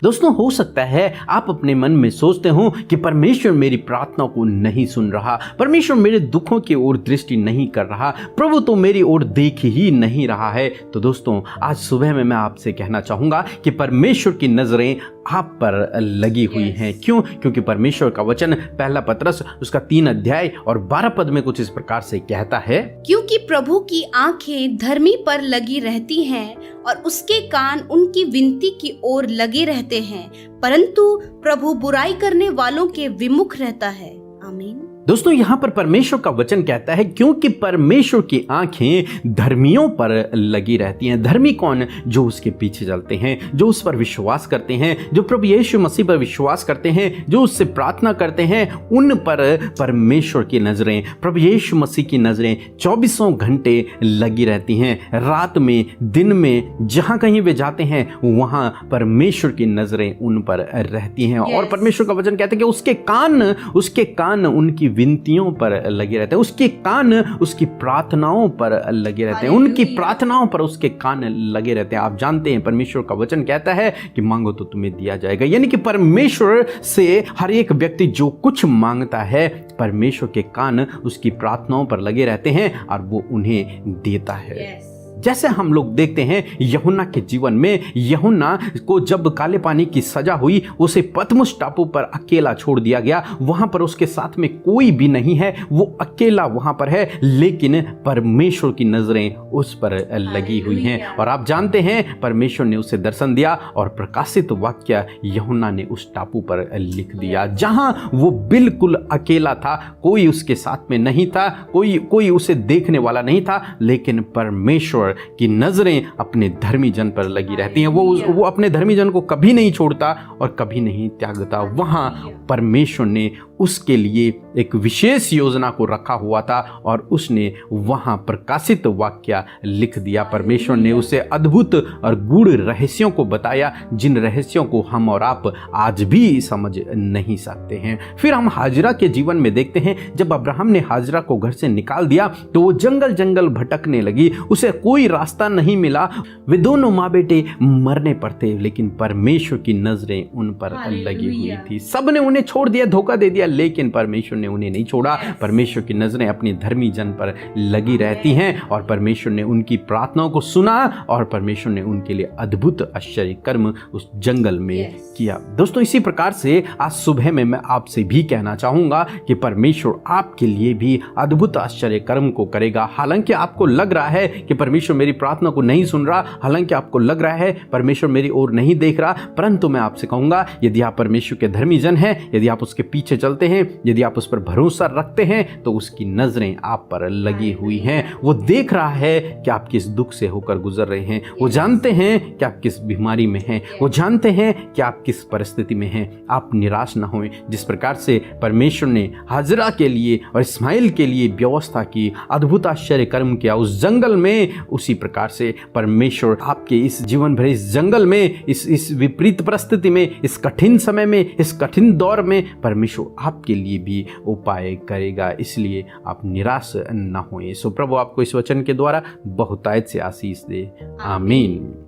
दोस्तों, हो सकता है आप अपने मन में सोचते हो कि परमेश्वर मेरी प्रार्थना को नहीं सुन रहा, परमेश्वर मेरे दुखों की ओर दृष्टि नहीं कर रहा, प्रभु तो मेरी ओर देख ही नहीं रहा है। तो दोस्तों, आज सुबह में मैं आपसे कहना चाहूंगा कि परमेश्वर की नजरें आप पर लगी हुई हैं। क्यों? क्योंकि परमेश्वर का वचन पहला पतरस उसका 3 अध्याय और 12 पद में कुछ इस प्रकार से कहता है, क्योंकि प्रभु की आंखें धर्मी पर लगी रहती हैं और उसके कान उनकी विनती की ओर लगे रहते हैं, परंतु प्रभु बुराई करने वालों के विमुख रहता है। आमीन। दोस्तों, यहाँ पर परमेश्वर का वचन कहता है क्योंकि परमेश्वर की आंखें धर्मियों पर लगी रहती हैं। धर्मी कौन? जो उसके पीछे चलते हैं, जो उस पर विश्वास करते हैं, जो प्रभु यीशु मसीह पर विश्वास करते हैं, जो उससे प्रार्थना करते हैं, उन पर परमेश्वर की नजरें, प्रभु यीशु मसीह की नजरें 24 घंटे लगी रहती हैं। रात में, दिन में, जहां कहीं वे जाते हैं वहां परमेश्वर की नजरें उन पर रहती हैं। और परमेश्वर का वचन कहता है कि उसके कान उनकी विनतियों पर लगे रहते हैं, उसके कान उसकी प्रार्थनाओं पर लगे रहते हैं, उनकी प्रार्थनाओं पर उसके कान लगे रहते हैं। आप जानते हैं परमेश्वर का वचन कहता है कि मांगो तो तुम्हें दिया जाएगा, यानी कि परमेश्वर से हर एक व्यक्ति जो कुछ मांगता है, परमेश्वर के कान उसकी प्रार्थनाओं पर लगे रहते हैं और वो उन्हें देता है। जैसे हम लोग देखते हैं यूहन्ना के जीवन में, यूहन्ना को जब काले पानी की सजा हुई, उसे पतमुस टापू पर अकेला छोड़ दिया गया। वहां पर उसके साथ में कोई भी नहीं है, वो अकेला वहां पर है, लेकिन परमेश्वर की नजरें उस पर लगी हुई हैं। और आप जानते हैं परमेश्वर ने उसे दर्शन दिया और प्रकाशित वाक्य यूहन्ना ने उस टापू पर लिख दिया, जहां वो बिल्कुल अकेला था, कोई उसके साथ में नहीं था, कोई उसे देखने वाला नहीं था, लेकिन परमेश्वर की नजरें अपने धर्मी जन पर लगी रहती हैं। वो अपने धर्मी जन को कभी नहीं छोड़ता और कभी नहीं त्यागता। वहां परमेश्वर ने उसके लिए एक विशेष योजना को रखा हुआ था और उसने वहां प्रकाशित वाक्य लिख दिया। परमेश्वर ने उसे अद्भुत और गूढ़ रहस्यों को बताया, जिन रहस्यों को हम और आप आज भी समझ नहीं सकते हैं। फिर हम हाजरा के जीवन में देखते हैं, जब अब्राहम ने हाजरा को घर से निकाल दिया तो वो जंगल जंगल भटकने लगी, उसे कोई रास्ता नहीं मिला। वे दोनों माँ बेटे मरने पर थे, लेकिन परमेश्वर की नजरें उन पर लगी हुई थी। सबने उन्हें छोड़ दिया, धोखा दे दिया, लेकिन परमेश्वर ने उन्हें नहीं छोड़ा। परमेश्वर की नजरें अपने धर्मी जन पर लगी रहती हैं और परमेश्वर ने उनकी प्रार्थनाओं को सुना और परमेश्वर ने उनके लिए अद्भुत आश्चर्य कर्म उस जंगल में किया। दोस्तों, इसी प्रकार से आज सुबह में मैं आपसे भी कहना चाहूंगा कि परमेश्वर आपके लिए भी अद्भुत आश्चर्य कर्म को करेगा। हालांकि आपको लग रहा है कि परमेश्वर मेरी प्रार्थना को नहीं सुन रहा, हालांकि आपको लग रहा है परमेश्वर मेरी ओर नहीं देख रहा, परंतु मैं आपसे कहूंगा, यदि आप परमेश्वर के धर्मी जन हैं, यदि आप उसके पीछे चलते हैं, यदि आप उस पर भरोसा रखते हैं, तो उसकी नजरें आप पर लगी हुई हैं। वो देख रहा है कि आप किस दुख से होकर गुजर रहे हैं, वो जानते हैं कि आप किस बीमारी में हैं, वो जानते हैं कि आप किस परिस्थिति में हैं। आप निराश ना हों। जिस प्रकार से परमेश्वर ने हाजरा के लिए और इस्माइल के लिए व्यवस्था की, अद्भुत आश्चर्य कर्म किया उस जंगल में, उसी प्रकार से परमेश्वर आपके इस जीवन भरे इस जंगल में, इस विपरीत परिस्थिति में, इस कठिन समय में, इस कठिन दौर में परमेश्वर आपके लिए भी उपाय करेगा। इसलिए आप निराश न हों। सो प्रभु आपको इस वचन के द्वारा बहुतायत से आशीष दे। आमीन।